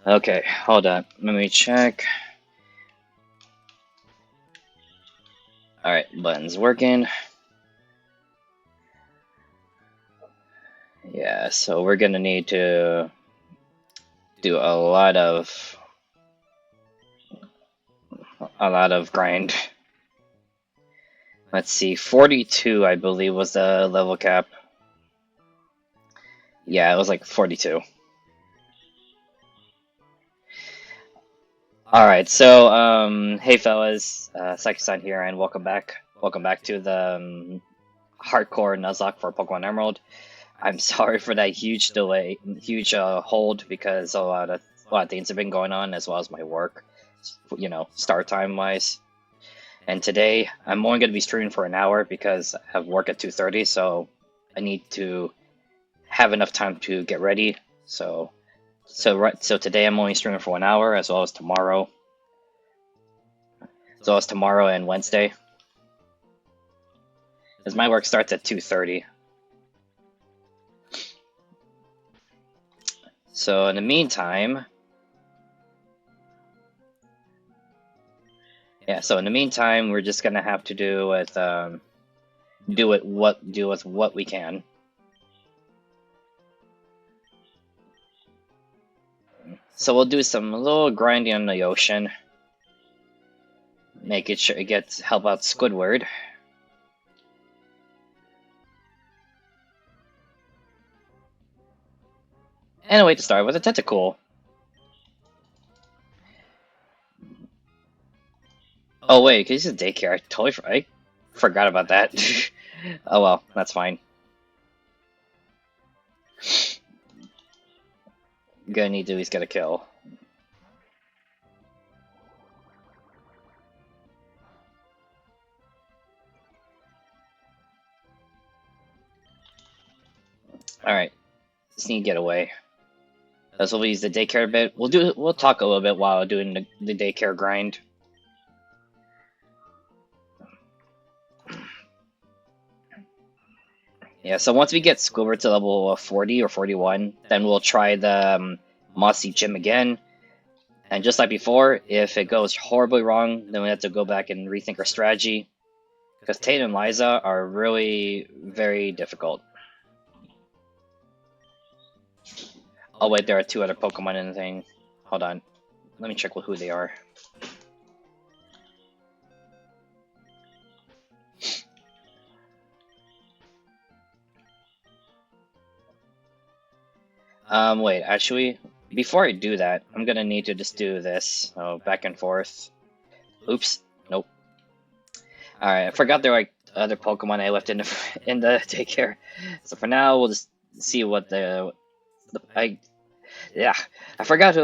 Okay, hold on. Let me check. Alright, button's working. Yeah, so we're gonna need to do a lot of grind. Let's see, 42 I believe was the level cap. Yeah, it was like 42. Alright, so hey fellas, Psycho here and welcome back. Welcome back to the hardcore Nuzlocke for Pokemon Emerald. I'm sorry for that huge delay, huge hold, because a lot of things have been going on, as well as my work, you know, start time wise. And today I'm only going to be streaming for an hour because I have work at 2:30, so I need to have enough time to get ready. So today I'm only streaming for 1 hour, as well as tomorrow, and Wednesday, because my work starts at 2:30. So in the meantime, we're just gonna have to do with what we can. So we'll do some little grinding on the ocean, making sure it gets help out Squidward. And a way to start with a Tentacool. Oh wait, because this is daycare. I forgot about that. Oh well, that's fine. Gonna need to at least get a kill. Alright. Just need to get away. So we'll use the daycare a bit. We'll talk a little bit while doing the daycare grind. Yeah, so once we get Squidward to level 40 or 41, then we'll try the Mossy Gym again. And just like before, if it goes horribly wrong, then we have to go back and rethink our strategy. Because Tate and Liza are really very difficult. Oh wait, there are two other Pokemon in the thing. Hold on. Let me check who they are. Wait, actually, before I do that, I'm gonna need to just do this. Oh, back and forth. Oops. Nope. Alright, I forgot there were like other Pokemon I left in the in the daycare. So for now, we'll just see what I forgot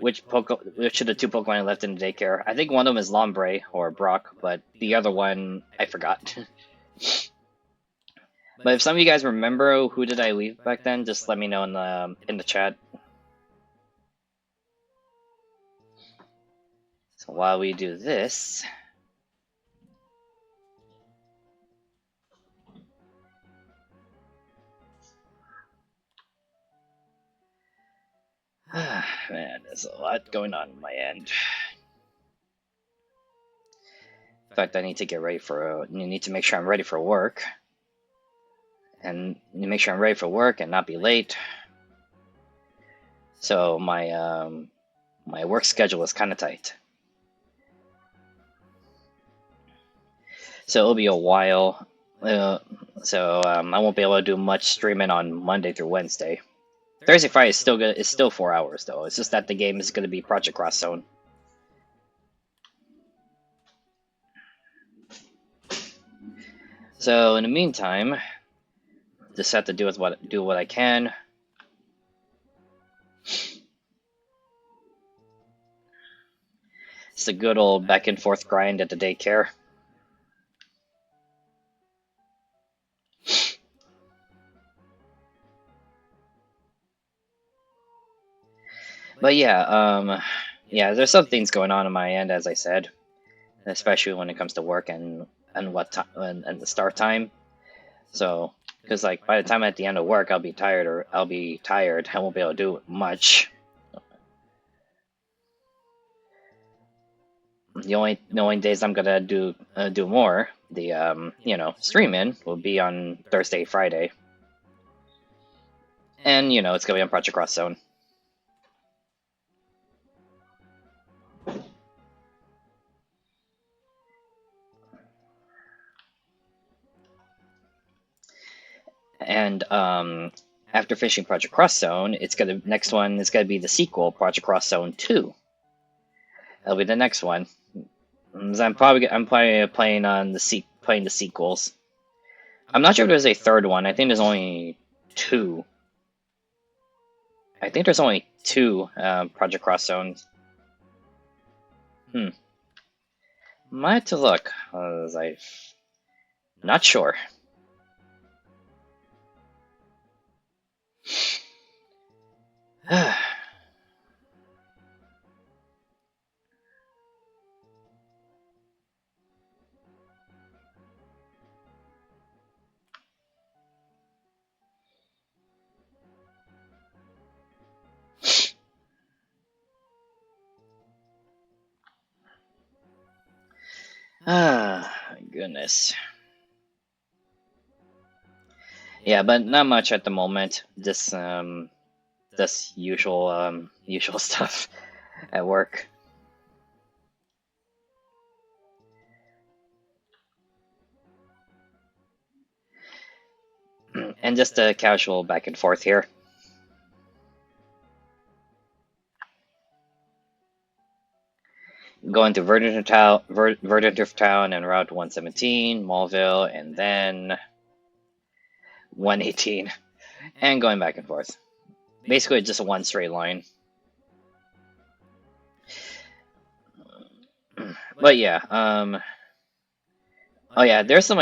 which of the two Pokemon I left in the daycare. I think one of them is Lombre or Brock, but the other one I forgot. But if some of you guys remember who did I leave back then, just let me know in the chat. So while we do this, man, there's a lot going on my end. In fact, I need to get ready need to make sure I'm ready for work. And make sure I'm ready for work and not be late. So my my work schedule is kind of tight. So it'll be a while. I won't be able to do much streaming on Monday through Wednesday. Thursday, Friday is still good. It's still 4 hours though. It's just that the game is going to be Project Cross Zone. So in the meantime, just have to do what I can. It's a good old back and forth grind at the daycare. But yeah, there's some things going on my end, as I said, especially when it comes to work and what time and the start time. So, because like by the time at the end of work, I'll be tired. I won't be able to do much. the only days I'm gonna do more streaming will be on Thursday, Friday, and it's gonna be on Project Cross Zone. And after finishing Project Cross Zone, next one is gonna be the sequel, Project Cross Zone 2. That'll be the next one. I'm probably playing the sequels. I'm not sure if there's a third one. I think there's only two. I think there's only two Project Cross Zones. Might have to look. I'm not sure. Goodness. Yeah, but not much at the moment. Just usual stuff at work. And just a casual back and forth here. Going to Verdant Town and Route 117, Mallville, and then 118, and going back and forth. Basically, just one straight line. But yeah, oh yeah, there's some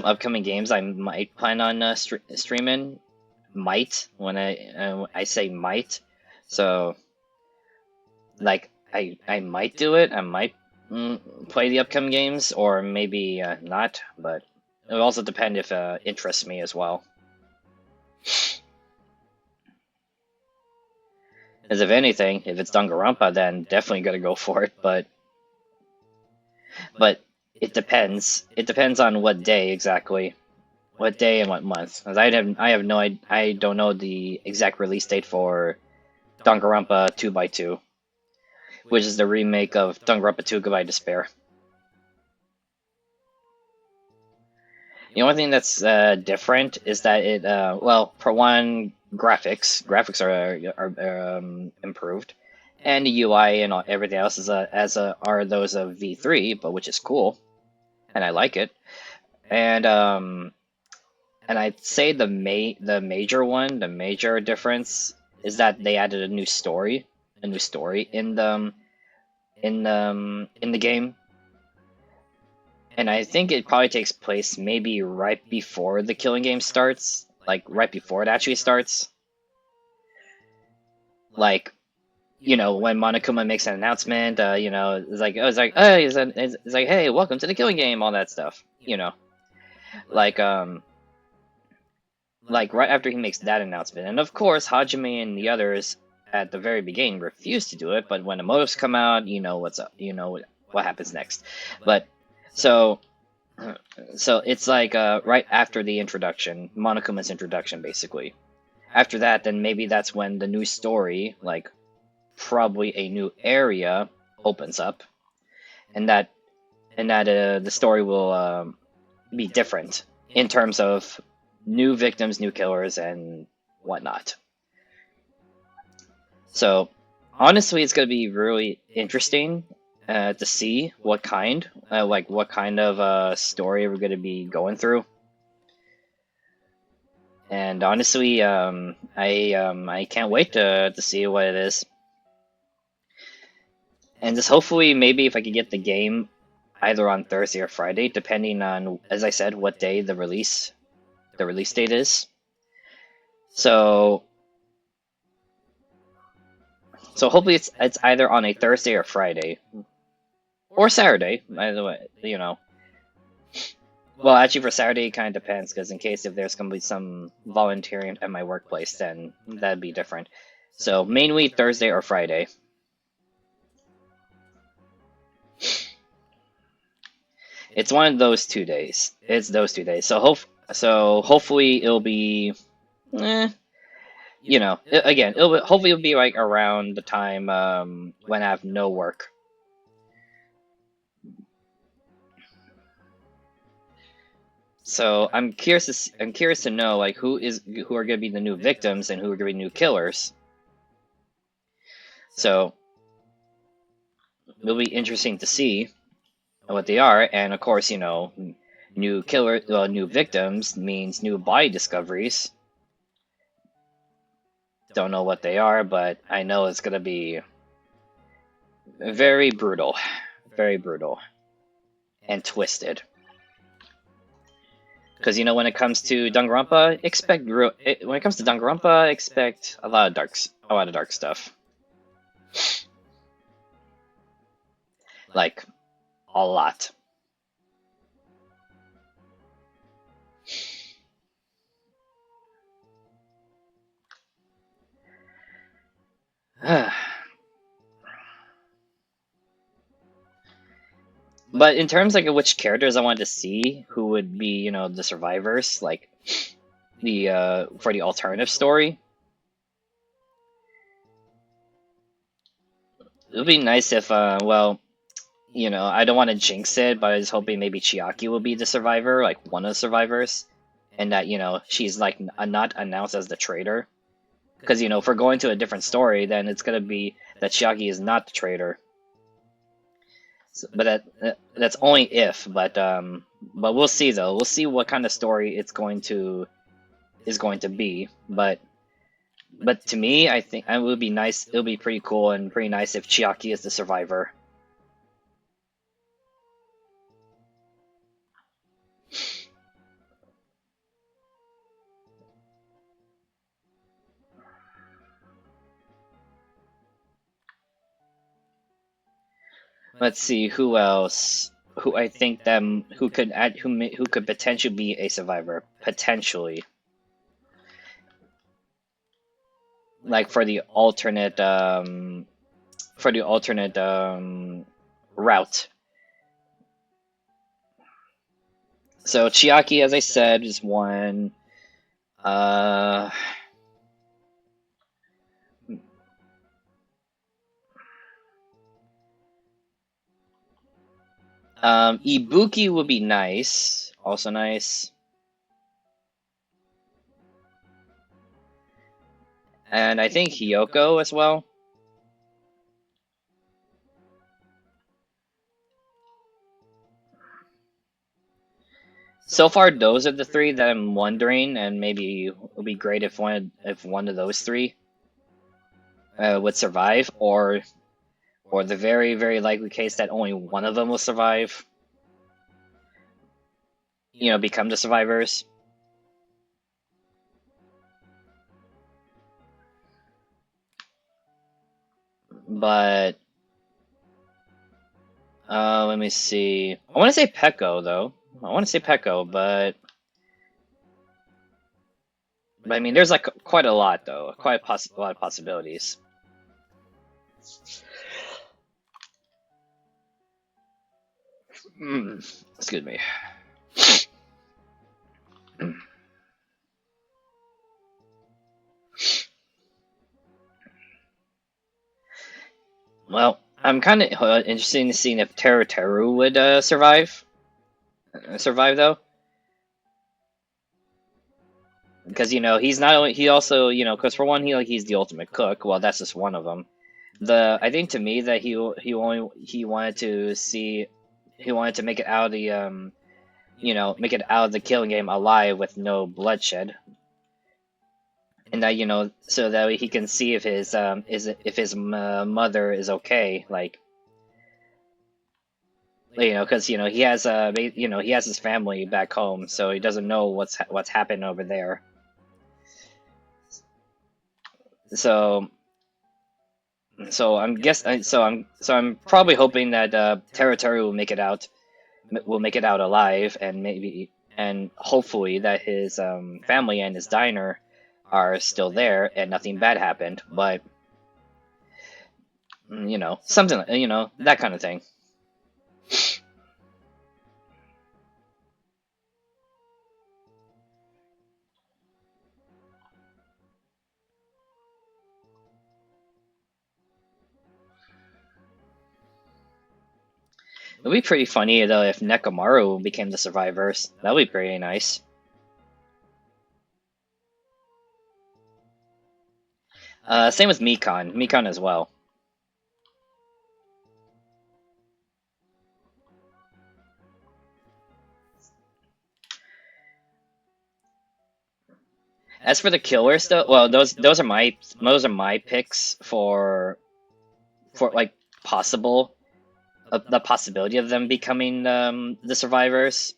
upcoming games I might plan on streaming. Might, when I say might, so like I might do it. I might play the upcoming games, or maybe not. But it will also depend if interests me as well. As if anything, if it's Danganronpa, then definitely gonna go for it. But it depends. It depends on what day exactly, what day and what month. As I don't know the exact release date for Danganronpa 2x2, which is the remake of Danganronpa 2 Goodbye Despair. The only thing that's different is that it, well, for one, graphics are improved, and the UI and everything else is are those of V3, but which is cool, and I like it. And I'd say the major difference is that they added a new story in the game. And I think it probably takes place maybe right before the killing game starts, like right before it actually starts. Like, when Monokuma makes an announcement, it's like, hey, welcome to the killing game, all that stuff, like right after he makes that announcement. And of course, Hajime and the others at the very beginning refuse to do it, but when the motives come out, what's up, what happens next. But so it's like right after the introduction, Monokuma's introduction, basically. After that, then maybe that's when the new story, like probably a new area, opens up, and that the story will be different in terms of new victims, new killers, and whatnot. So honestly, it's gonna be really interesting to see what kind of story we're gonna be going through. And honestly, I can't wait to see what it is. And just hopefully, maybe if I could get the game either on Thursday or Friday, depending on, as I said, what day the release date is. So hopefully it's either on a Thursday or Friday. Or Saturday, by the way, Well, actually, for Saturday, it kind of depends, because in case if there's going to be some volunteering at my workplace, then that'd be different. So, mainly Thursday or Friday. It's one of those 2 days. It's those 2 days. So hopefully it'll be, again, hopefully it'll be like around the time when I have no work. So I'm curious to know like who are gonna be the new victims and who are gonna be new killers. So it'll be interesting to see what they are, and of course, new victims means new body discoveries. Don't know what they are, but I know it's gonna be very brutal and twisted. Because when it comes to Danganronpa, expect a lot of dark stuff. Like a lot. But in terms of which characters I wanted to see, who would be, the survivors, like for the alternative story, it would be nice if, I don't want to jinx it, but I was hoping maybe Chiaki will be the survivor, like one of the survivors, and that, she's like not announced as the traitor. Because, if we're going to a different story, then it's gonna be that Chiaki is not the traitor. So, but that's only if. But we'll see though. We'll see what kind of story is going to be. But to me, I think it would be nice. It would be pretty cool and pretty nice if Chiaki is the survivor. Let's see who else. Who I think who could potentially be a survivor potentially. Like for the alternate route. So Chiaki, as I said, is one. Ibuki would be nice. Also nice. And I think Hiyoko as well. So far, those are the three that I'm wondering, and maybe it would be great if one of those three would survive, or the very, very likely case that only one of them will survive. Become the survivors. But let me see. I want to say Peko though. But I mean, there's like quite a lot though. A lot of possibilities. Excuse me. Well, I'm kind of interested in seeing if Teru would survive. Survive though, because he's not only because for one he's the ultimate cook. Well, that's just one of them. I think to me that he wanted to make it out of the make it out of the killing game alive with no bloodshed. And that so that he can see if his mother is okay, like because he has he has his family back home, so he doesn't know what's happened over there. So I'm probably hoping that Teru will make it out alive, and hopefully that his family and his diner are still there and nothing bad happened, but something that kind of thing. It'd be pretty funny though if Nekomaru became the survivors. That'd be pretty nice. Same with Mikan. Mikan as well. As for the killers, though, well, those are my picks for like possible the possibility of them becoming the survivors.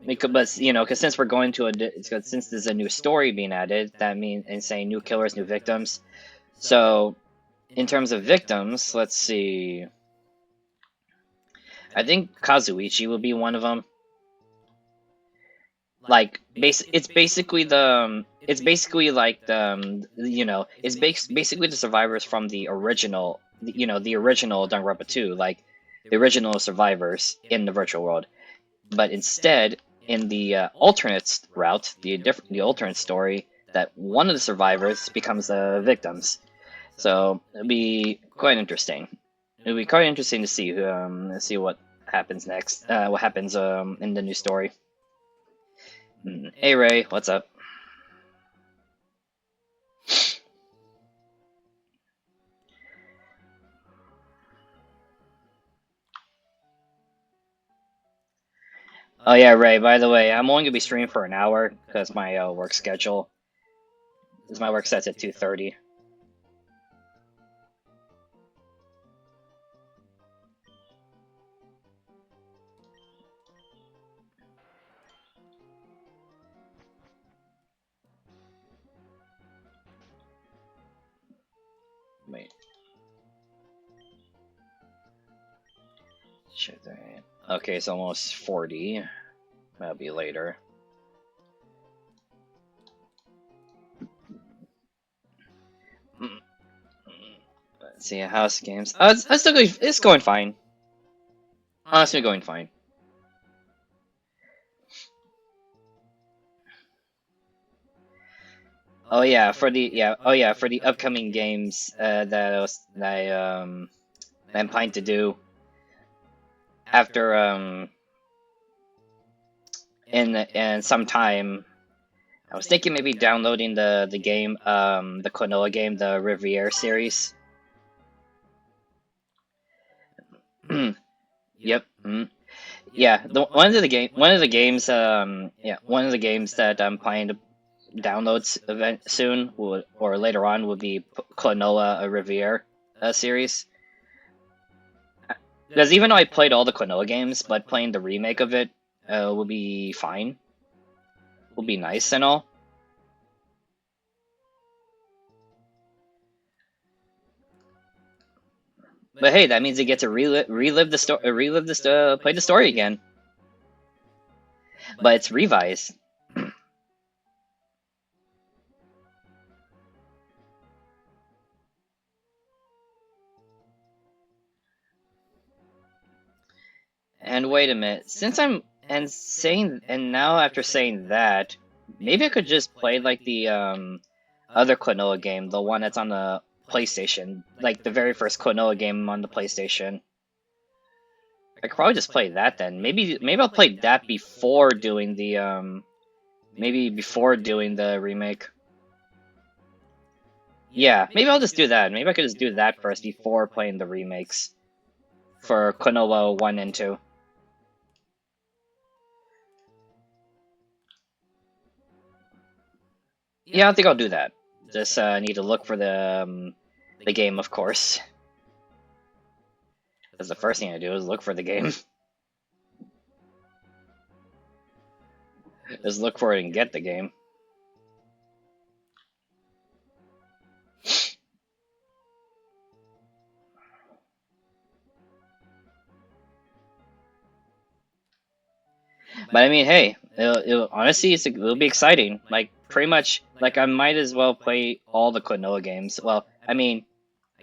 But you know, because since we're going to since there's a new story being added, that means and saying new killers, new victims. So, in terms of victims, let's see. I think Kazuichi will be one of them. Like, it's basically it's basically like you know, it's basically the survivors from the original, you know, the original Danganronpa 2, like the original survivors in the virtual world. But instead, in the alternate route, the alternate story, that one of the survivors becomes the victims. So it'll be quite interesting. It'll be quite interesting to see what happens next. What happens in the new story. Hey Ray, what's up? Oh yeah, Ray. By the way, I'm only gonna be streaming for an hour because my work schedule. Because my work sets at 2:30. Wait. Shit. Okay, it's almost 40. That'll be later. Let's see, house games. It's still going. It's going fine. Honestly, going fine. Oh yeah, for the upcoming games that I'm planning to do after in some time. I was thinking maybe downloading the game the Konoha game, the Riviere series. Yep. Yeah, one of the games one of the games that I'm planning to download event soon or later on will be Konoha Riviere series. Because even though I played all the Konoha games, but playing the remake of it will be fine. Will be nice and all. But hey, that means you get to relive the story, play the story again. But it's revised. And wait a minute, and now after saying that, maybe I could just play like the other Konoha game, the one that's on the PlayStation, like the very first Konoha game on the PlayStation. I could probably just play that then. Maybe I'll play that before doing the maybe before doing the remake. Yeah, maybe I'll just do that. Maybe I could just do that first before playing the remakes for Konoha 1 and 2. Yeah, I think I'll do that. Just need to look for the game, of course. That's the first thing I do is look for the game. Just look for it and get the game. But I mean, hey, honestly, it'll be exciting. Like, pretty much, like, I might as well play all the Konoha games. Well, I mean,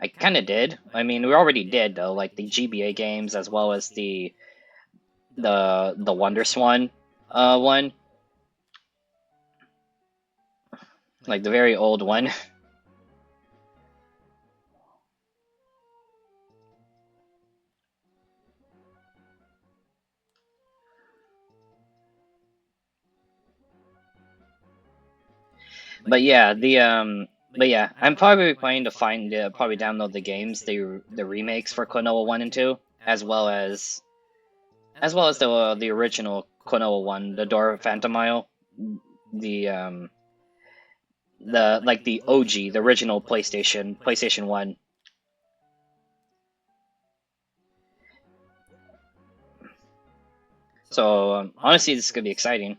I kind of did. I mean, we already did, though, like the GBA games as well as the Wonder Swan one. Like, the very old one. But yeah, I'm probably planning to find probably download the games, the remakes for Klonoa 1 and 2, as well as the original Klonoa 1, the Door of Phantomile, the the OG, the original PlayStation 1. So honestly, this is gonna be exciting.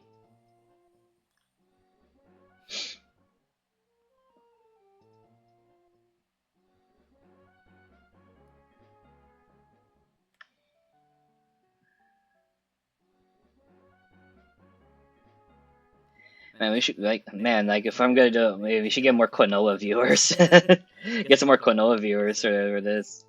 Man, we should like if I'm gonna do it, maybe we should get more Klonoa viewers. Get some more Klonoa viewers for this.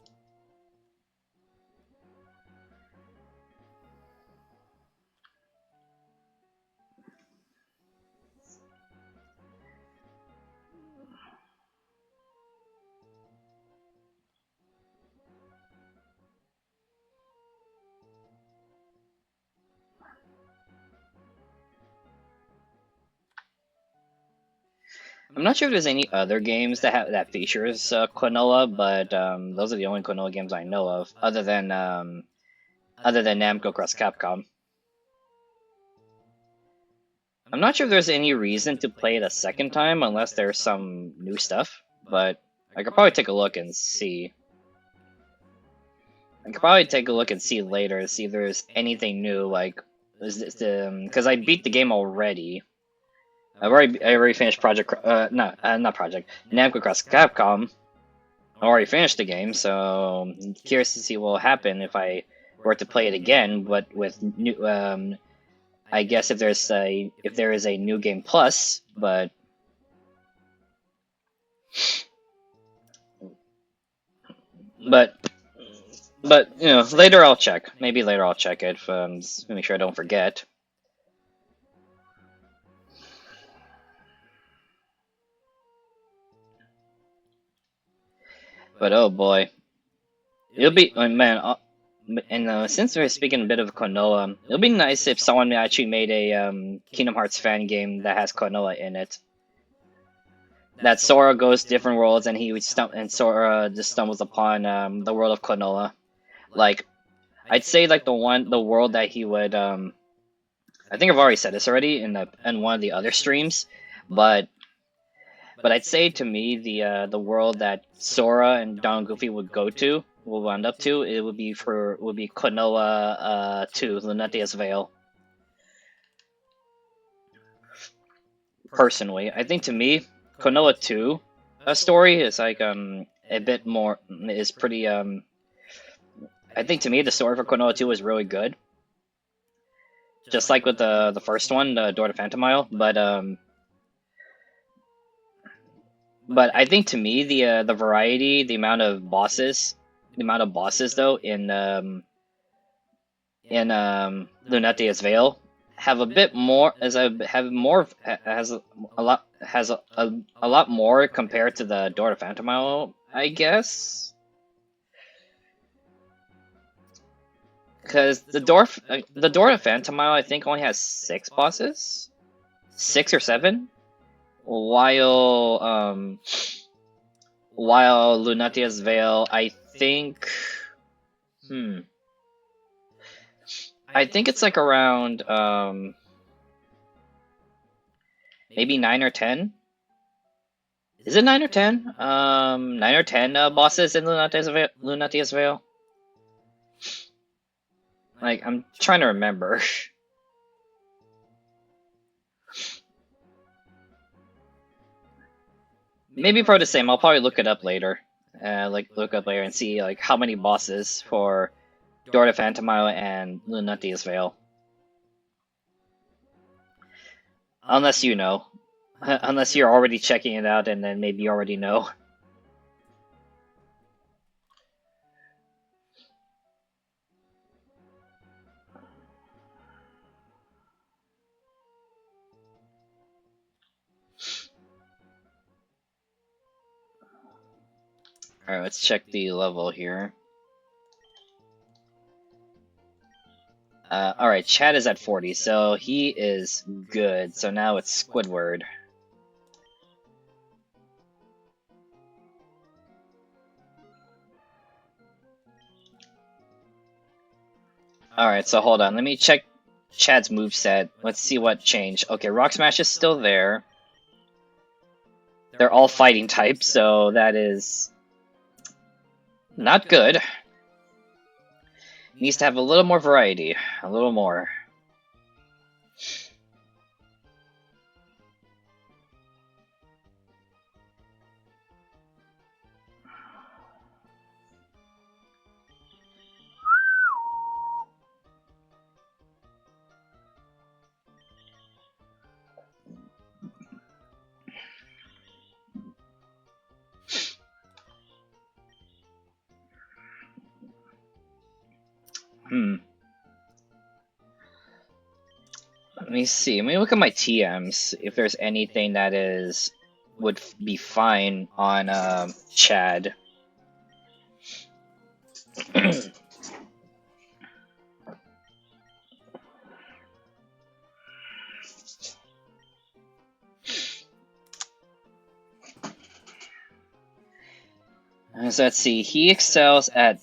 I'm not sure if there's any other games that features Klonoa, but those are the only Klonoa games I know of, other than Namco Cross Capcom. I'm not sure if there's any reason to play it a second time unless there's some new stuff, but I could probably take a look and see. I could probably take a look and see later, see if there's anything new, like, because I beat the game already. I already finished not Project, Namco Cross Capcom. I already finished the game, so I'm curious to see what will happen if I were to play it again, but with new, I guess if there is a new game plus, but but later I'll check. Maybe later I'll check it just to make sure I don't forget. But oh boy, it'll be man. And since we're speaking a bit of Klonoa, it'll be nice if someone actually made a Kingdom Hearts fan game that has Klonoa in it. That Sora goes different worlds and Sora just stumbles upon the world of Klonoa. Like, I'd say like the world that he would I think I've already said this already in one of the other streams, but I'd say to me the world that Sora and Don Goofy would wind up to, it would be Klonoa 2, Lunatia's Veil. Personally, I think to me, Klonoa 2 story is like a bit more is pretty I think to me the story for Klonoa 2 is really good. Just like with the first one, the Door to Phantomile, but I think to me the variety, the amount of bosses though in Lunatia's Veil have a bit more has a lot more compared to the Door to Phantomile, I guess. Because the door to Phantomile, I think, only has 6 bosses, 6 or 7, while Lunatia's Veil, I think, I think it's like around maybe 9 or 10. Is it 9 or 10? 9 or 10 bosses in Lunatia's Veil. Like, I'm trying to remember. Maybe probably the same. I'll probably look it up later. Look up later and see like how many bosses for Door to Phantomile and Lunatia's Veil. Unless you know. Unless you're already checking it out and then maybe you already know. Alright, let's check the level here. Alright, Chad is at 40, so he is good. So now it's Squidward. Alright, so hold on. Let me check Chad's moveset. Let's see what changed. Okay, Rock Smash is still there. They're all fighting types, so that is not good. Needs to have a little more variety. A little more. Let me see. Let me look at my TMs. If there's anything that would be fine on Chad. So let's see. He excels at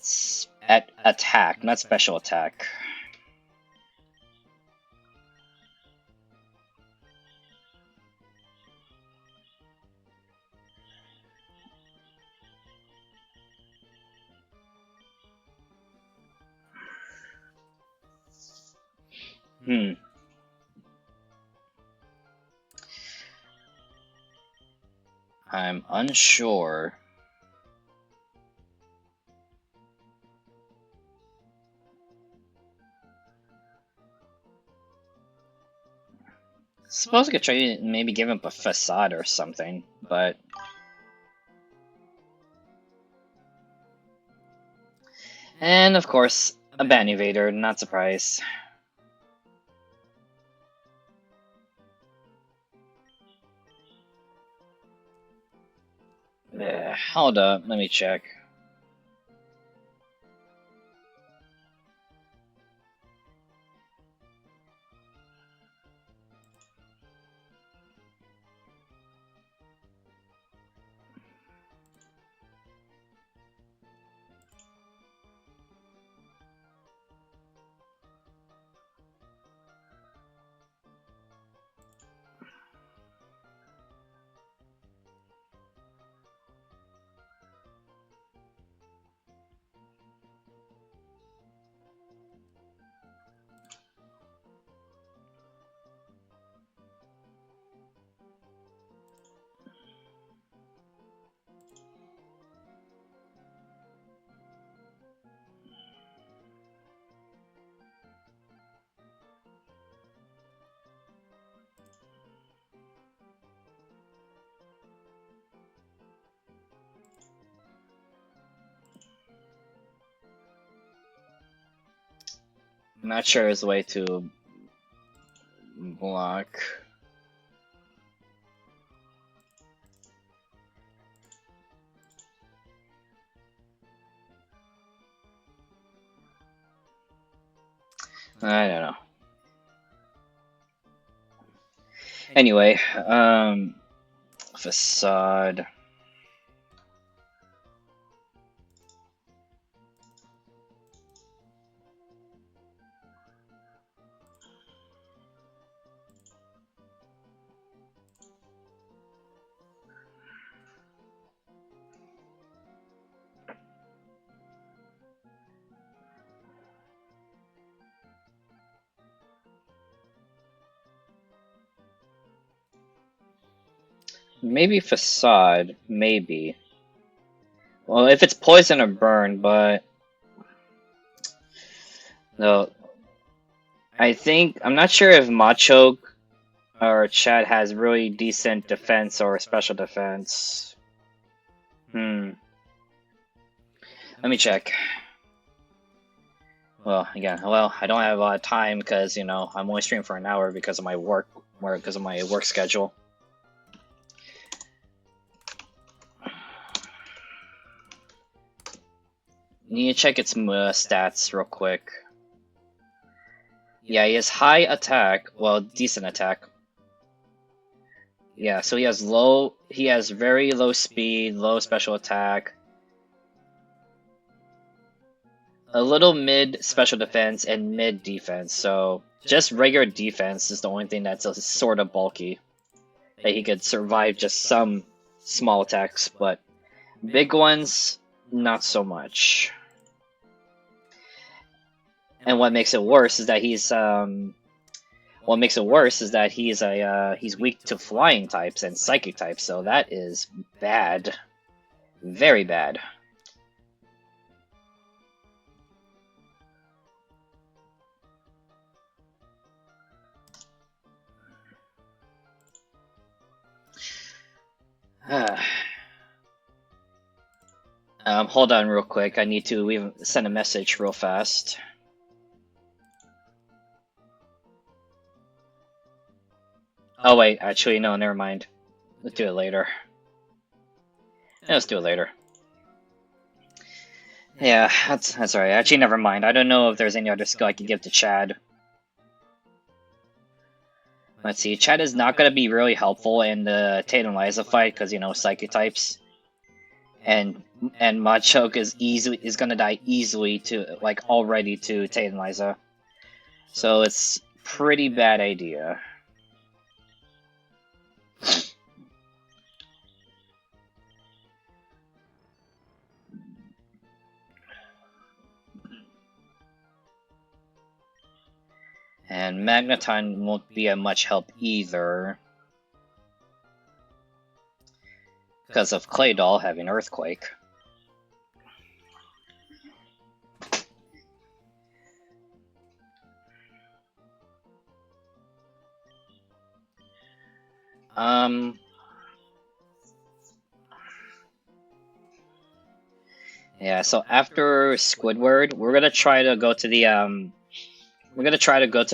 attack, not special attack. I'm unsure. Suppose I could try to maybe give him a facade or something, but and of course a Ban Evader, not surprised. Hold up, let me check. I'm not sure his way to block. I don't know. Anyway, facade. Maybe facade, maybe. Well, if it's poison or burn, but no, I'm not sure if Machoke or Chad has really decent defense or special defense. Let me check. Well, again, I don't have a lot of time because I'm only streaming for an hour because of my work schedule. Need to check its stats real quick. Yeah, he has high attack, well, decent attack. Yeah, so he has very low speed, low special attack. a little mid special defense and mid defense. So just regular defense is the only thing that's sort of bulky. That he could survive just some small attacks, but big ones, not so much. And what makes it worse is that he's he's weak to flying types and psychic types, so that is bad. Very bad. Hold on real quick. I need to send a message real fast. Oh wait, actually no, never mind. Let's do it later. Yeah, let's do it later. Yeah, that's alright. Actually, never mind. I don't know if there's any other skill I can give to Chad. Let's see. Chad is not gonna be really helpful in the Tate and Liza fight because you know psychic types, and Machoke is gonna die easily to already to Tate and Liza, so it's pretty bad idea. And Magneton won't be a much help either, because of Claydol having Earthquake. Yeah, so after Squidward, we're gonna try to go to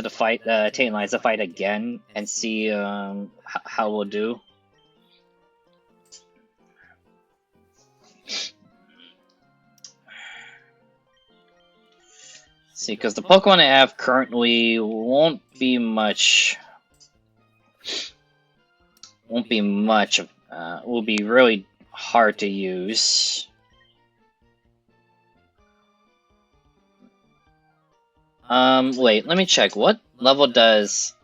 the fight, Tate and Liza fight again, and see how we'll do. See, because the Pokemon I have currently won't be much. Will be really hard to use. Wait, let me check. What level does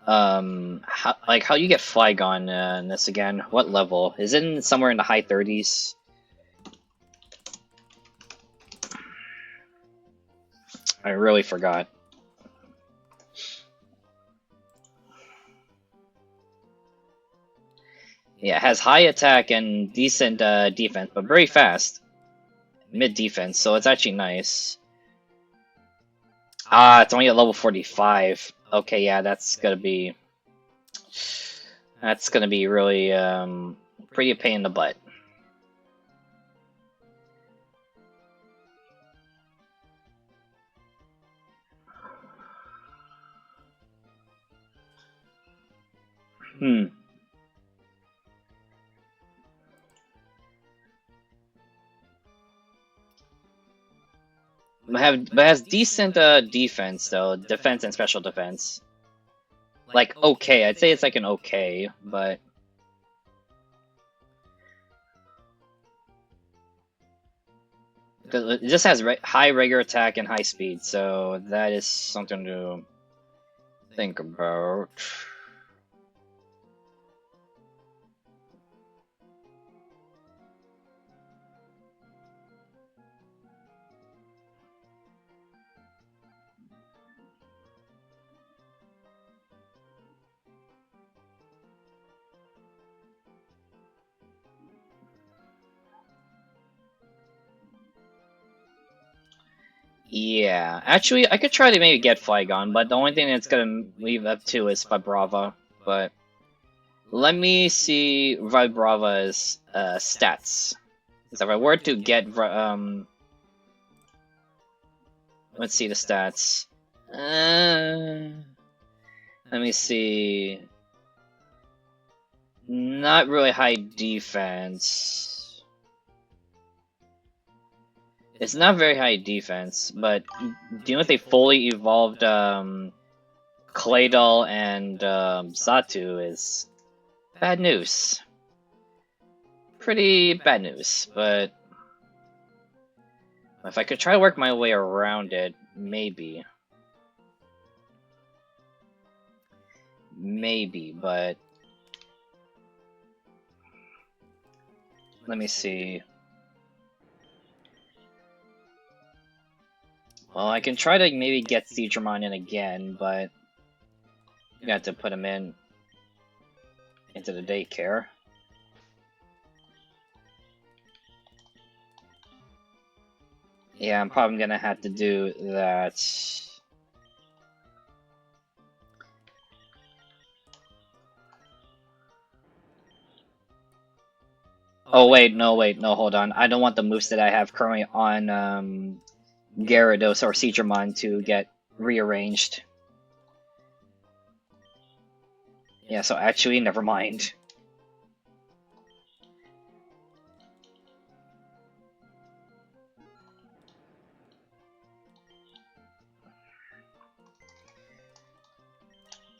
how you get Flygon in this again? What level? Is it somewhere in the high 30s? I really forgot. Yeah, it has high attack and decent defense, but very fast. Mid defense, so it's actually nice. Ah, it's only at level 45. Okay, yeah, that's gonna be really pretty a pain in the butt. But has decent defense though, defense and special defense. Like okay, I'd say it's like an okay, but it just has high regular attack and high speed, so that is something to think about. Yeah, actually, I could try to maybe get Flygon, but the only thing it's gonna leave up to is Vibrava. But let me see Vibrava's stats. So if I were to get let's see the stats. Let me see. Not really high defense. It's not very high defense, but do you know if they fully evolved Claydol and Xatu is bad news. Pretty bad news, but If I could try to work my way around it, maybe. Maybe, but... Let me see. Well, I can try to maybe get Seedramon in again, but... You have to put him into the daycare. Yeah, I'm probably gonna have to do that. Oh wait, no, hold on. I don't want the moves that I have currently on Gyarados or Seedramon to get rearranged. Yeah, so actually, never mind.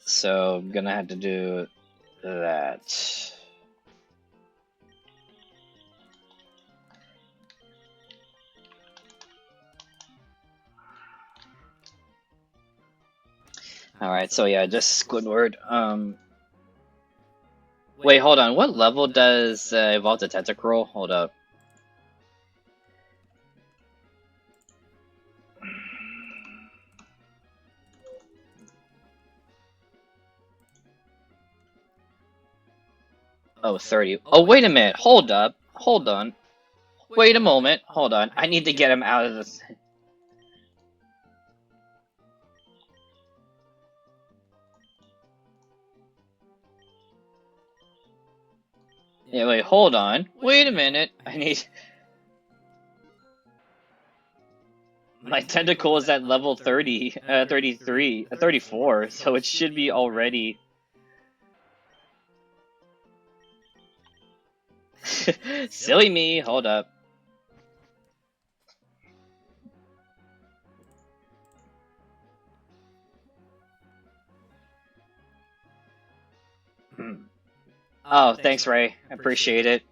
So I'm gonna have to do that. Alright, so yeah, just Squidward. Wait, hold on. What level does Evolve the Tentacruel? Hold up. Oh, 30. Oh, wait a minute. Hold up. Hold on. Wait a moment. Hold on. I need to get him out of this. Yeah, wait, hold on. Wait a minute. I need... My tentacle is at level 30, 33, 34, so it should be already... Silly me, hold up. Oh, thanks, Ray. I appreciate it.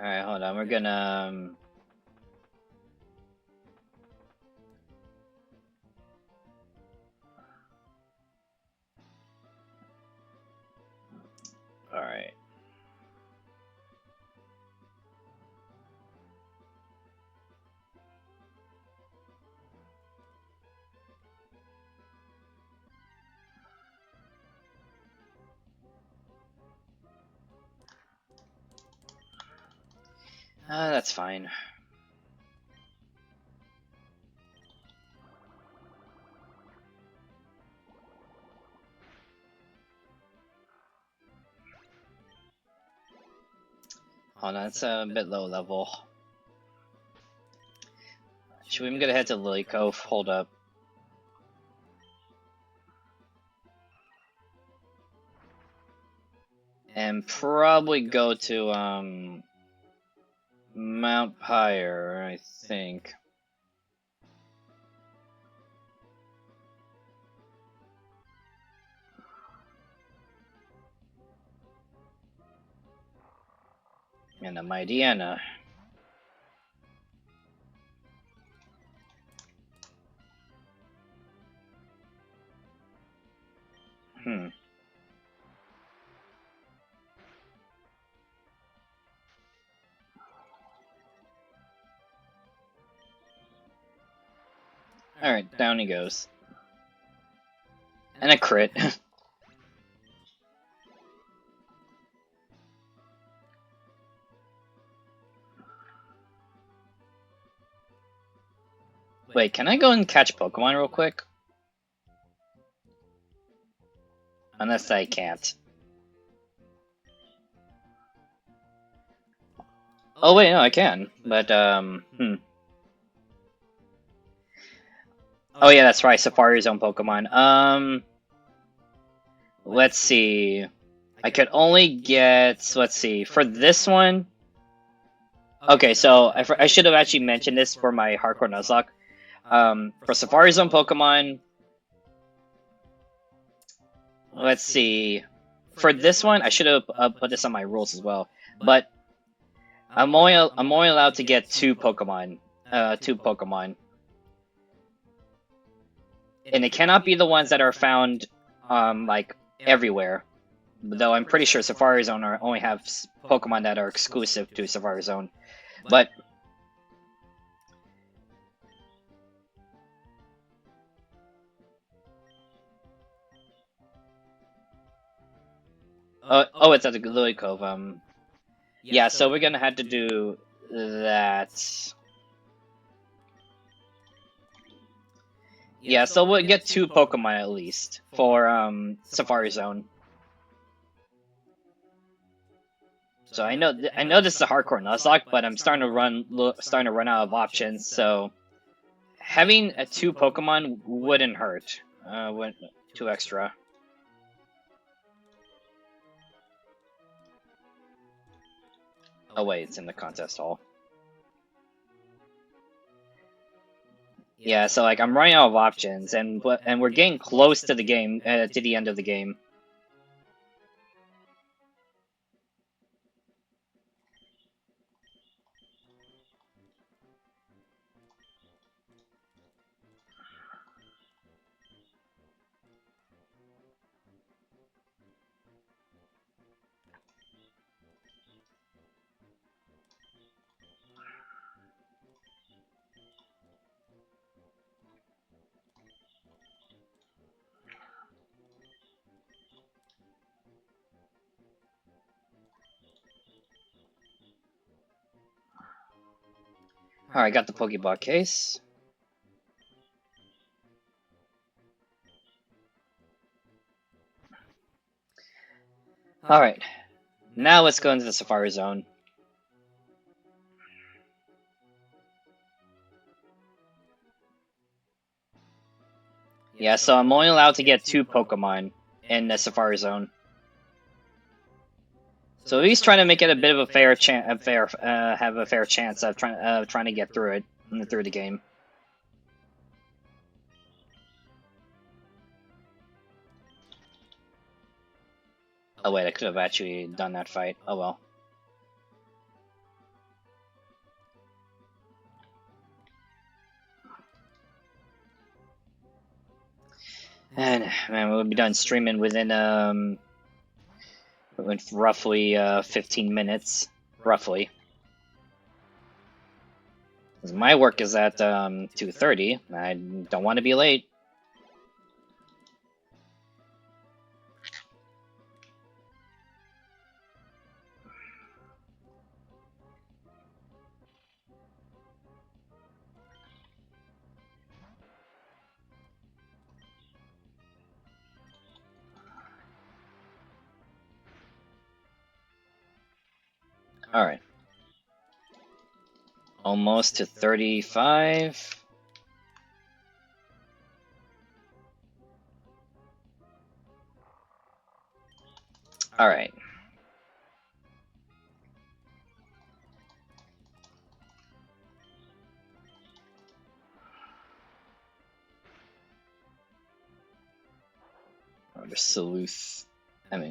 Alright, hold on. We're gonna... Alright. That's fine. Hold on, it's a bit low level. Should we even get ahead to Lily Cove? Hold up. And probably go to, Mount Pyre, I think. And a Mightyena. Alright, down he goes. And a crit. Wait, can I go and catch Pokemon real quick? Unless I can't. Oh wait, no, I can. But Oh yeah, that's right. Safari Zone Pokemon. Let's see. I could only get. Let's see. For this one. Okay, so I should have actually mentioned this for my Hardcore Nuzlocke. For Safari Zone Pokemon. Let's see. For this one, I should have put this on my rules as well. But I'm only allowed to get two Pokemon. Two Pokemon. And it cannot be the ones that are found, like, everywhere. Though I'm pretty sure Safari Zone only have Pokemon that are exclusive to Safari Zone. But... oh, it's at the Lily Cove. Yeah, so we're gonna have to do that. Yeah, so we'll get two Pokemon at least for Safari Zone. So I know this is a hardcore Nuzlocke, but I'm starting to run out of options. So having two Pokemon wouldn't hurt. Two extra. Oh wait, it's in the contest hall. Yeah, so like I'm running out of options, and we're getting close to the game, to the end of the game. Alright, got the Pokeball case. Alright, now let's go into the Safari Zone. Yeah, so I'm only allowed to get two Pokemon in the Safari Zone. So at least trying to make it a bit of a fair chance, have a fair chance of trying to get through the game. Oh wait, I could have actually done that fight. Oh well. And man, we'll be done streaming within roughly 15 minutes, roughly. 'Cause my work is at 2:30. I don't want to be late. Alright. Almost to 35. Alright. Order Sleuth.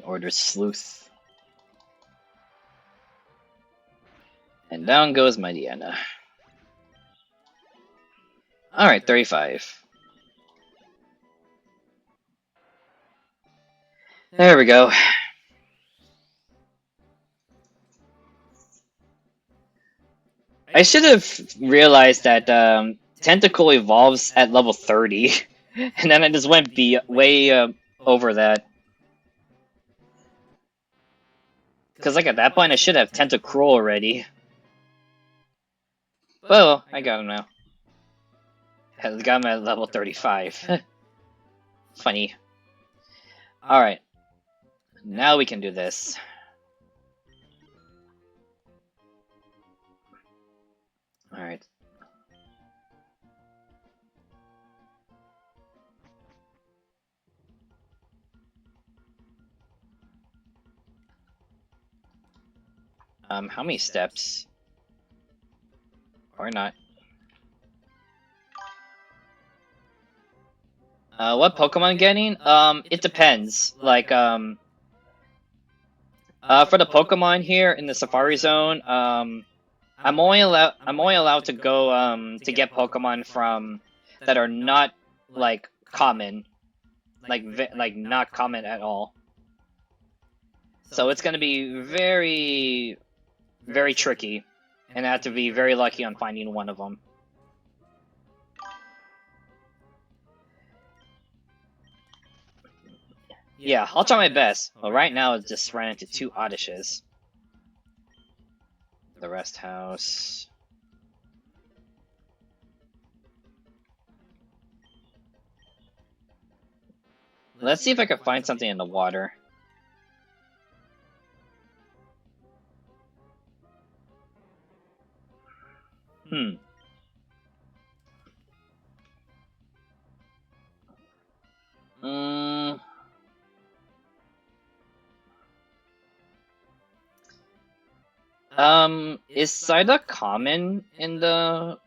Order Sleuth. And down goes my Deanna. Alright, 35. There we go. I should have realized that Tentacle evolves at level 30, and then I just went way over that. Because like at that point I should have Tentacruel already. Well, I got him now. I got him at level 35. Funny. Alright. Now we can do this. How many steps? Or not? What Pokemon getting? It depends. Like, for the Pokemon here in the Safari Zone, I'm only allowed to go, to get Pokemon from, that are not, like, common. Like, not common at all. So it's gonna be very, very tricky. And I have to be very lucky on finding one of them. Yeah, I'll try my best, but right now it just ran into 2 Oddishes. The rest house. Let's see if I can find something in the water. Is Psyduck common in the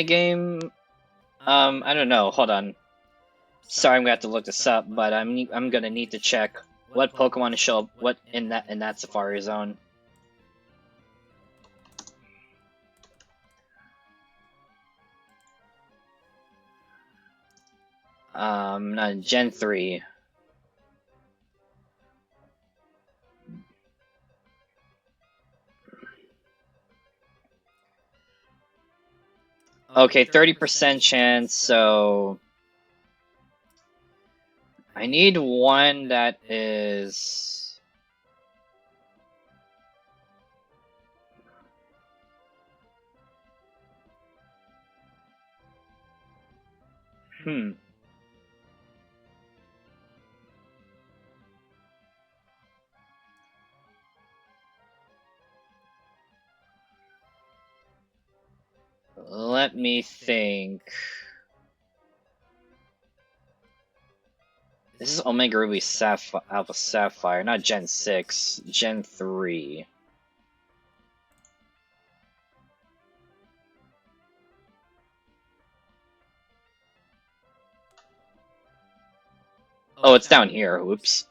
game? I don't know. Hold on. Sorry, I'm gonna have to look this up, but I'm gonna need to check what Pokemon to show up what in that Safari Zone. Not Gen 3. Okay, 30% chance, so I need one that is... Let me think. This is Omega Ruby Alpha Sapphire, not Gen 6, Gen 3. Oh, it's down here. Oops.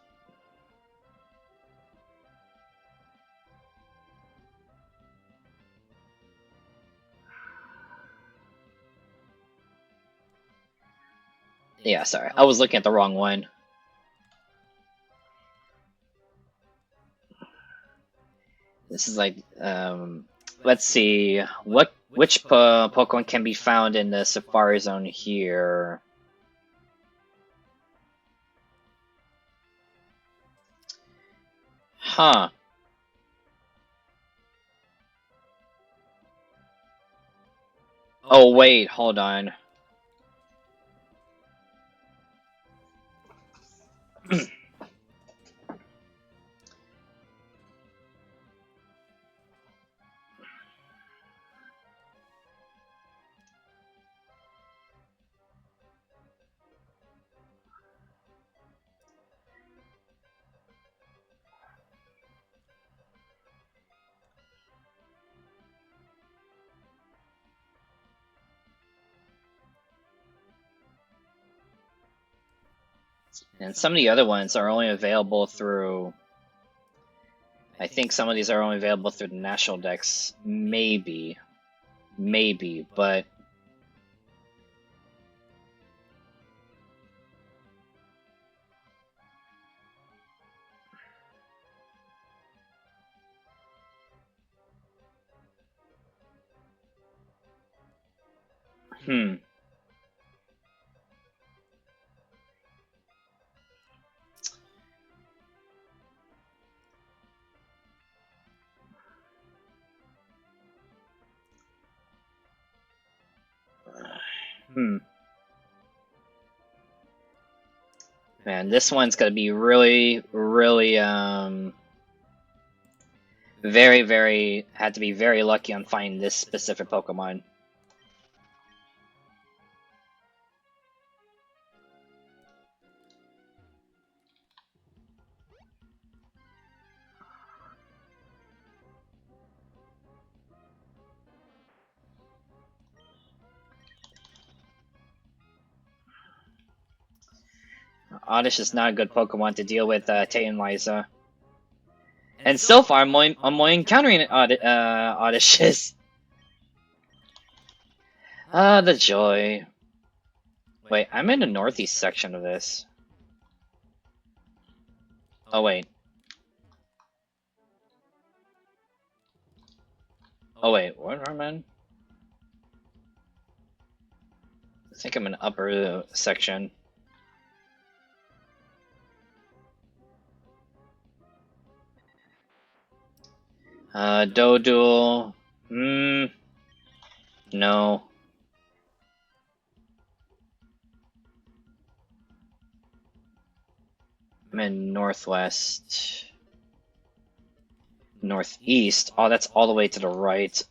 Yeah, sorry. I was looking at the wrong one. This is like, let's see. Which Pokemon can be found in the Safari Zone here? Huh. Oh, wait, hold on. And some of the other ones are only available through... I think some of these are only available through the National Dex. Maybe. Maybe, but... Man, this one's gonna be really, really, very, very... Had to be very lucky on finding this specific Pokemon. Oddish is not a good Pokemon to deal with Tay and Liza. And so far, I'm only encountering Oddishes. Ah, the joy. Wait, I'm in the northeast section of this. Oh, wait. Oh, wait, what am I in? I think I'm in the upper section. Dodual. No. I'm in northwest. Northeast. Oh, that's all the way to the right.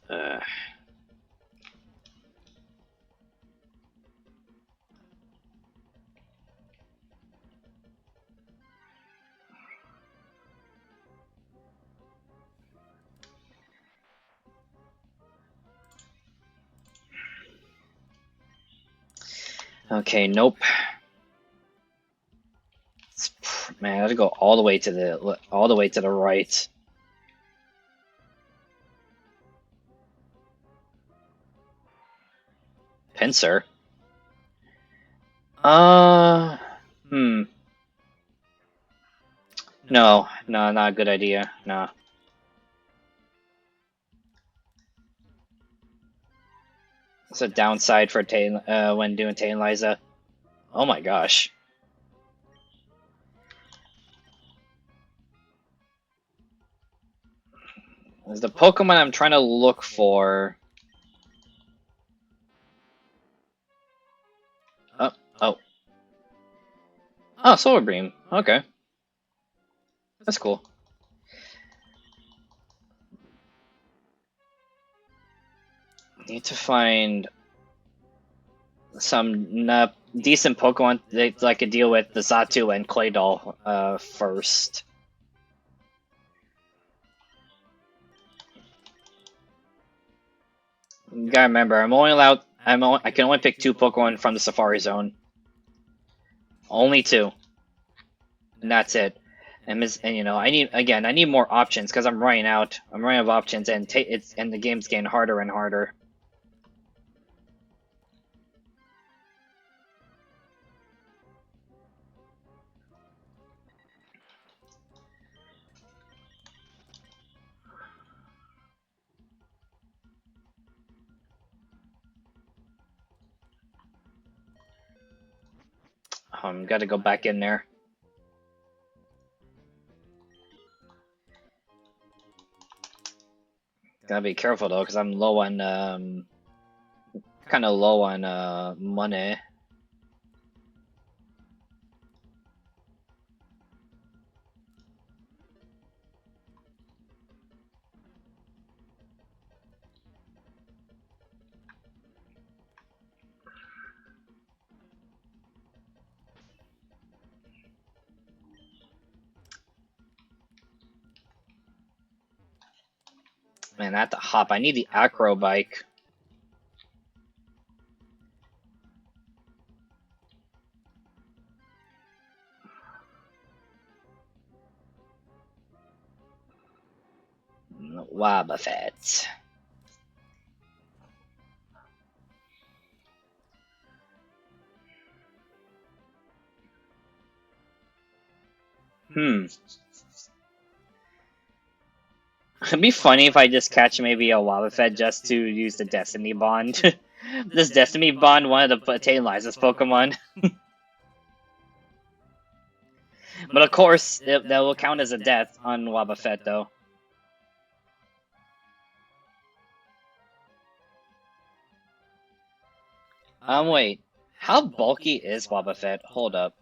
Okay, nope. Man, I gotta go all the way to the right. Pinsir. No, not a good idea. No. It's a downside for when doing Tay and Liza. Oh my gosh. Is the Pokemon I'm trying to look for? Oh, Solar Beam. Okay. That's cool. Need to find some decent Pokemon that I could deal with the Xatu and Claydol first. You gotta remember, I can only pick 2 Pokemon from the Safari Zone. Only 2. And that's it. And you know, I need more options because I'm running out. I'm running out of options, and the game's getting harder and harder. Gotta go back in there. Gotta be careful though, because I'm low on kind of low on money. Man, I have to hop. I need the acro bike. Wobbuffet. It'd be funny if I just catch maybe a Wobbuffet just to use the Destiny Bond. This Destiny Bond, one of the Tay and Liza's Pokemon. But of course, that will count as a death on Wobbuffet, though. Wait. How bulky is Wobbuffet? Hold up.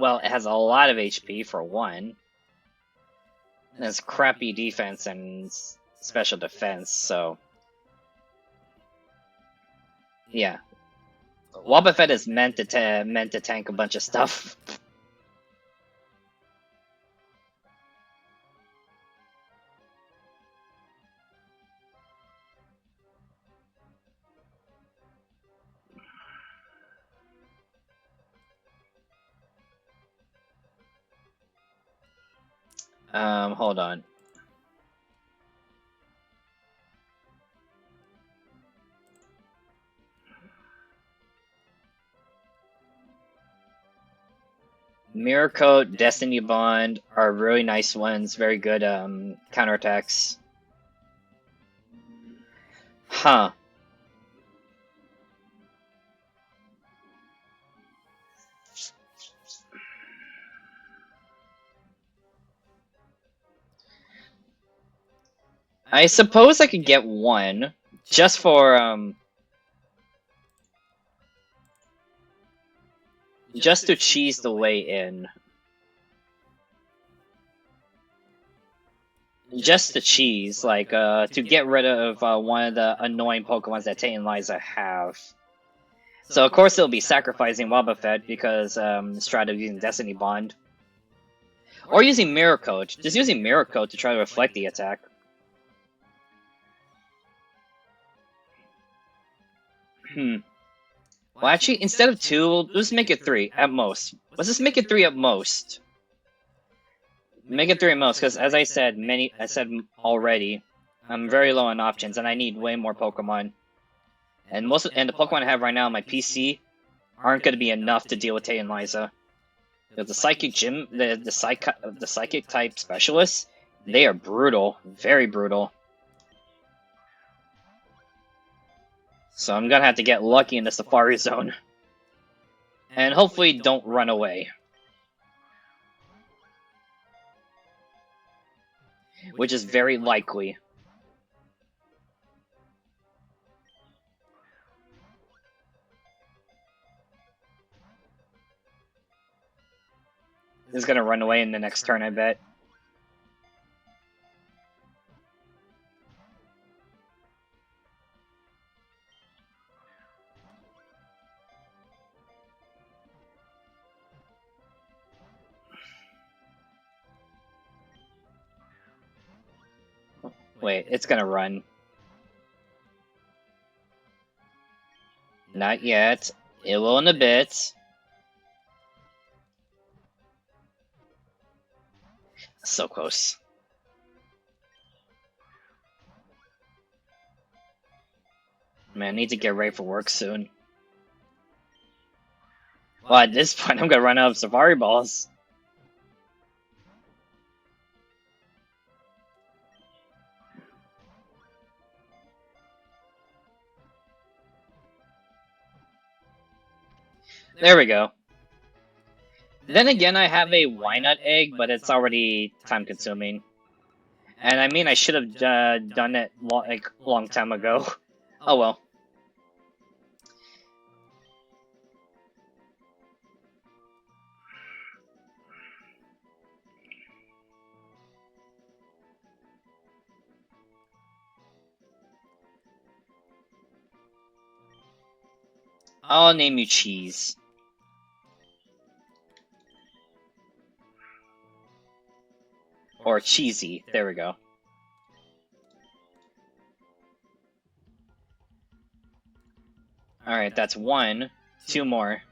Well, it has a lot of HP for one. It has crappy defense and special defense, so... Yeah. Wobbuffet is meant to tank a bunch of stuff. Hold on. Mirror Coat, Destiny Bond are really nice ones. Very good counterattacks. Huh. I suppose I could get one just for just to cheese the way in. Just the cheese, like, to get rid of one of the annoying Pokemons that Tate and Liza have. So of course it'll be sacrificing Wobbuffet because Strata using Destiny Bond. Or using Mirror Coat. Just using Mirror Coat to try to reflect the attack. Well, actually, instead of 2, we'll just make it 3 at most. Let's just make it 3 at most. Make it 3 at most, because as I said already, I'm very low on options, and I need way more Pokemon. And the Pokemon I have right now on my PC aren't going to be enough to deal with Tate and Liza. The Psychic Gym, the Psychic type specialists, they are brutal, very brutal. So I'm gonna have to get lucky in the Safari Zone. And hopefully don't run away. Which is very likely. Is gonna run away in the next turn, I bet. Wait, it's gonna run. Not yet. It will in a bit. So close. Man, I need to get ready for work soon. Well, at this point, I'm gonna run out of Safari Balls. There we go. Then again, I have a Wynut egg, but it's already time-consuming. And I mean, I should have done it long time ago. Oh well. I'll name you Cheese. Or Cheesy. There we go. Alright, that's 1. 2 more.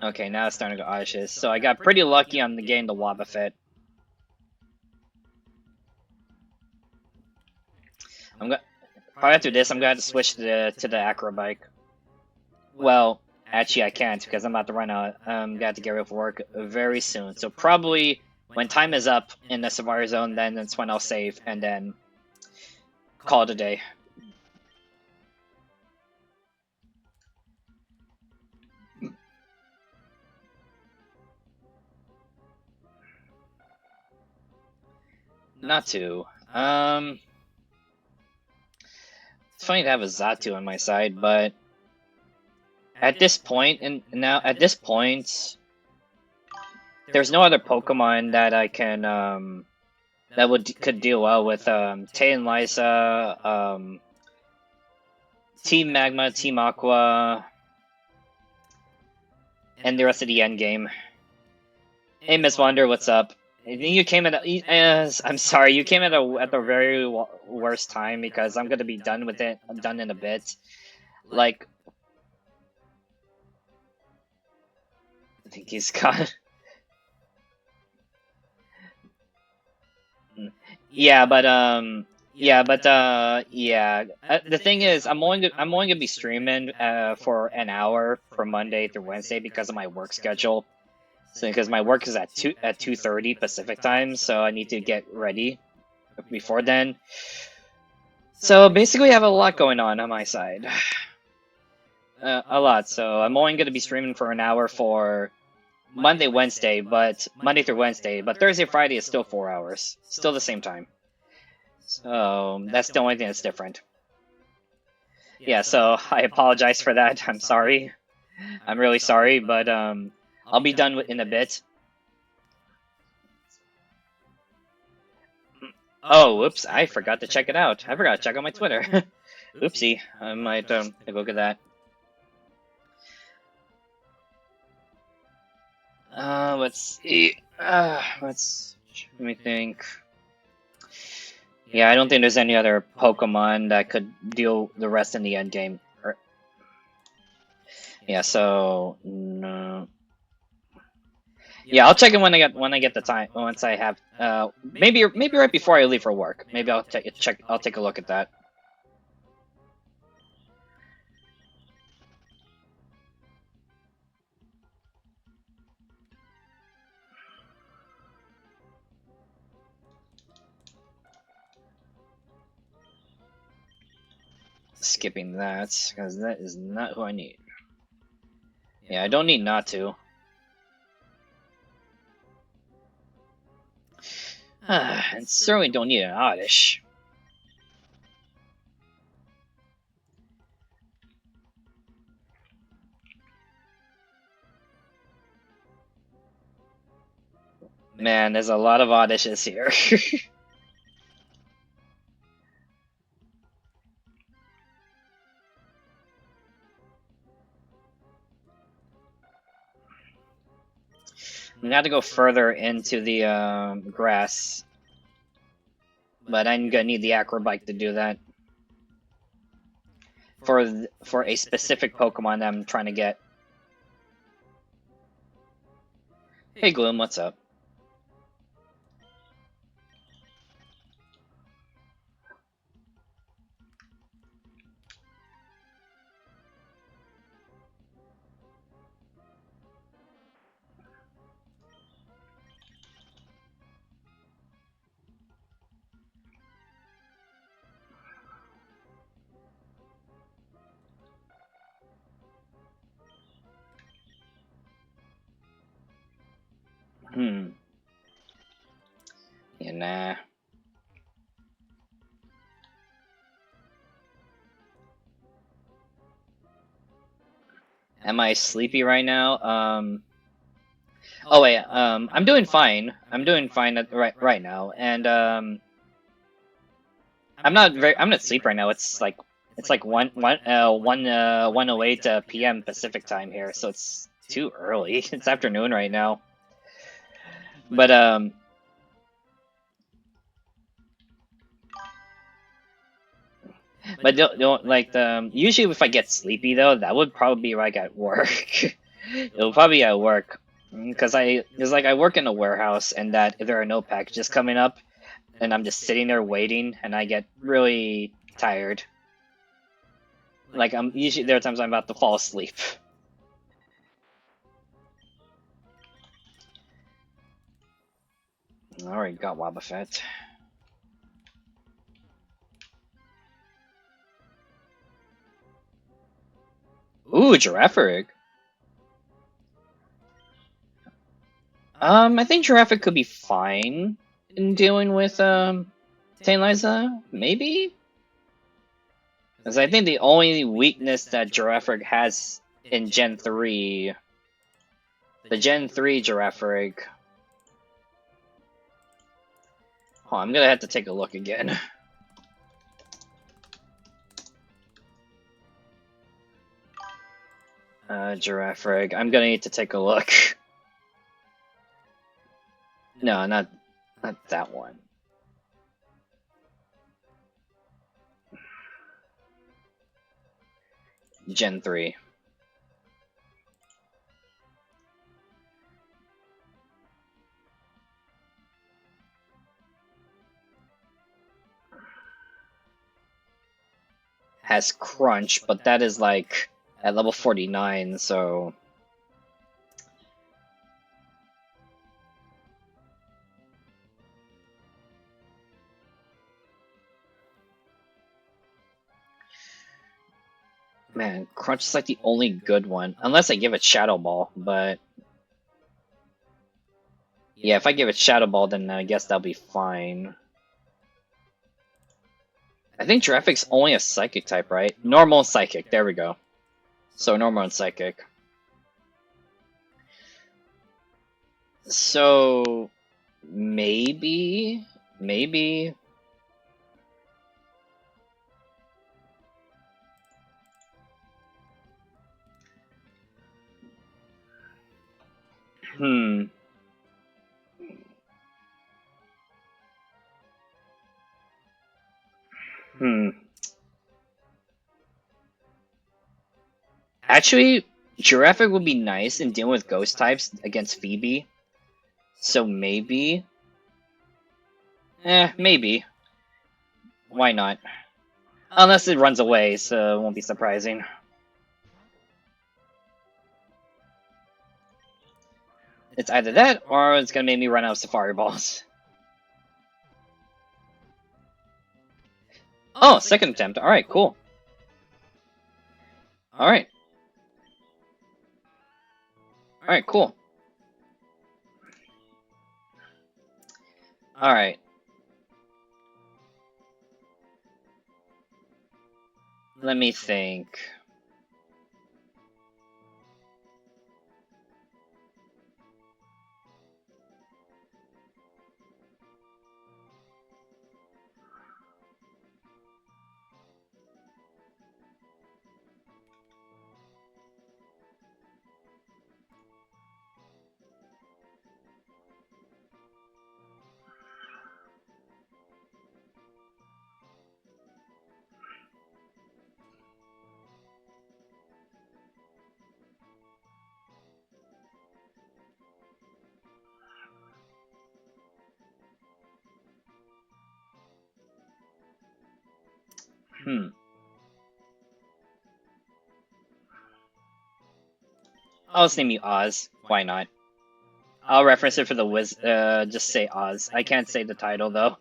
Okay, now it's starting to go Ashes. So I got pretty lucky on getting the Wobbuffet. Probably after this, I'm gonna have to switch to the Acrobike. Well, actually I can't, because I'm about to run out. I'm gonna have to get ready for work very soon. So probably when time is up in the Safari Zone, then that's when I'll save, and then call it a day. Not to. It's funny to have a Xatu on my side, but at this point, there's no other Pokemon that I can could deal well with Tate and Liza, Team Magma, Team Aqua, and the rest of the end game. Hey, Miss Wonder, what's up? You came at I'm sorry, you came at the very worst time, because I'm gonna be done with it. I'm done in a bit. Like, think he's gone. Yeah, but yeah. The thing is, I'm only gonna be streaming for an hour from Monday through Wednesday because of my work schedule. So because my work is at 2:30 Pacific time, so I need to get ready before then. So basically, I have a lot going on my side. A lot. So I'm only gonna be streaming for an hour for Monday through Wednesday, but Thursday, Friday is still 4 hours, still the same time. So that's the only thing that's different. Yeah, so I apologize for that. I'm sorry. I'm really sorry, but I'll be done in a bit. Oh, whoops! I forgot to check it out. I forgot to check out my Twitter. Oopsie! I might look at that. Let's see. Let me think. Yeah, I don't think there's any other Pokemon that could deal the rest in the end game. Yeah, so no. Yeah, I'll check it when I get the time. Once I have maybe right before I leave for work. Maybe I'll take a look at that. Skipping that because that is not who I need. Yeah, I don't need not to. And certainly don't need an Oddish. Man, there's a lot of Oddishes here. I'm gonna have to go further into the grass, but I'm gonna need the Acrobike to do that for a specific Pokemon that I'm trying to get. Hey Gloom, what's up? Yeah, nah. Am I sleepy right now? Oh wait, I'm doing fine. I'm doing fine right now, and I'm not asleep right now. It's like 1:08 p.m. Pacific time here, so it's too early. It's afternoon right now. But don't like usually if I get sleepy though, that would probably be like at work. It'll probably be at work because I work in a warehouse, and that if there are no packages coming up, and I'm just sitting there waiting, and I get really tired. Like there are times I'm about to fall asleep. Alright, got Wobbuffet. Ooh, Girafarig. I think Girafarig could be fine in dealing with Tangeliza, maybe? Because I think the only weakness that Girafarig has in Gen 3, the Gen 3 Girafarig. Oh, I'm gonna have to take a look again. Girafarig. I'm gonna need to take a look. No, not that one. Gen 3. has Crunch, but that is like at level 49, so... Man, Crunch is like the only good one, unless I give it Shadow Ball, but... Yeah, if I give it Shadow Ball, then I guess that'll be fine. I think Giraffe's only a Psychic type, right? Normal and Psychic, there we go. So, Normal and Psychic. So... Maybe... Maybe... Hmm... Actually, Giraffe would be nice in dealing with ghost types against Phoebe. So maybe... maybe. Why not? Unless it runs away, so it won't be surprising. It's either that, or it's gonna make me run out of Safari Balls. Oh, second attempt. Alright, cool. Alright. Alright, cool. Alright. Let me think. I'll just name you Oz. Why not? I'll reference it for the just say Oz. I can't say the title, though.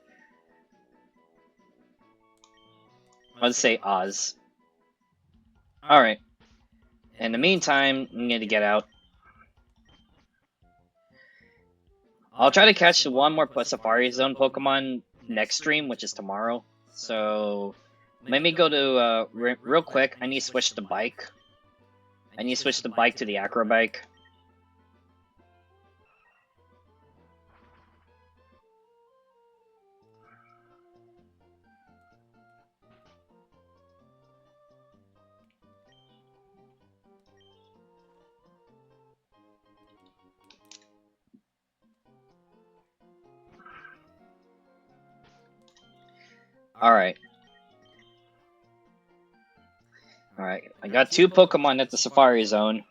I'll just say Oz. Alright. In the meantime, I'm going to get out. I'll try to catch one more Safari Zone Pokemon next stream, which is tomorrow. So, let me go to, real quick, I need to switch the bike. I need to switch the bike to the Acro Bike. Alright. Alright, I got 2 Pokemon at the Safari Zone.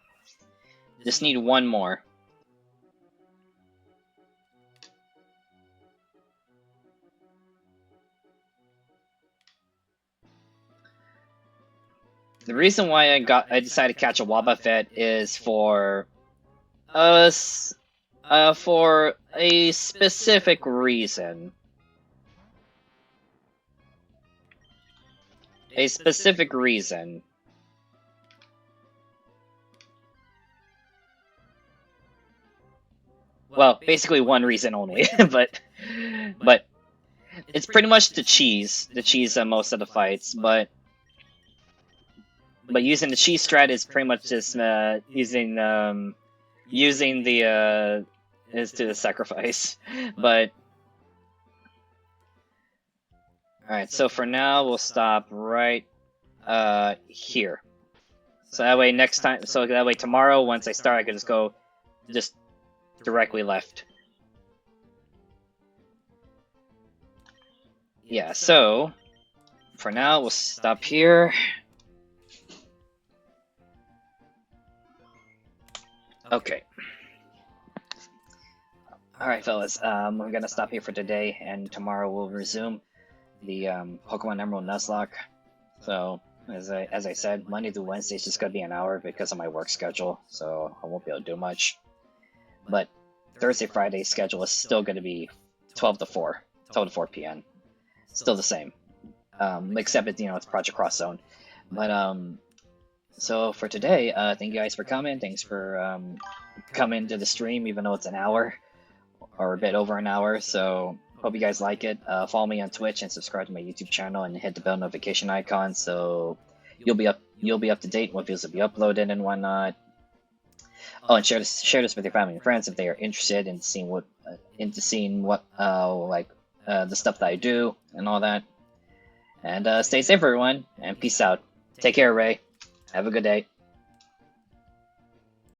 Just need 1 more. The reason why I decided to catch a Wobbuffet is for a specific reason. A specific reason. Well, basically one reason only, but it's pretty much the cheese most of the fights, but using the cheese strat is pretty much just using the is to the sacrifice, but alright, so for now we'll stop right here. So that way next time, so that way tomorrow once I start I can just go directly left. Yeah, so for now we'll stop here. Okay. Alright fellas, we're gonna stop here for today, and tomorrow we'll resume the Pokemon Emerald Nuzlocke. So, As I said, Monday to Wednesday is just gonna be an hour because of my work schedule, so I won't be able to do much. But Thursday, Friday schedule is still gonna be 12 to 4, 12 to 4 p.m. Still the same, except it's Project Cross Zone. But so for today, thank you guys for coming. Thanks for coming to the stream, even though it's an hour or a bit over an hour. So hope you guys like it. Follow me on Twitch and subscribe to my YouTube channel and hit the bell notification icon so you'll be up to date when videos will be uploaded and whatnot. Oh, and share this with your family and friends if they are interested in seeing what the stuff that I do and all that. And stay safe, everyone, and peace out. Take care, Ray. Have a good day.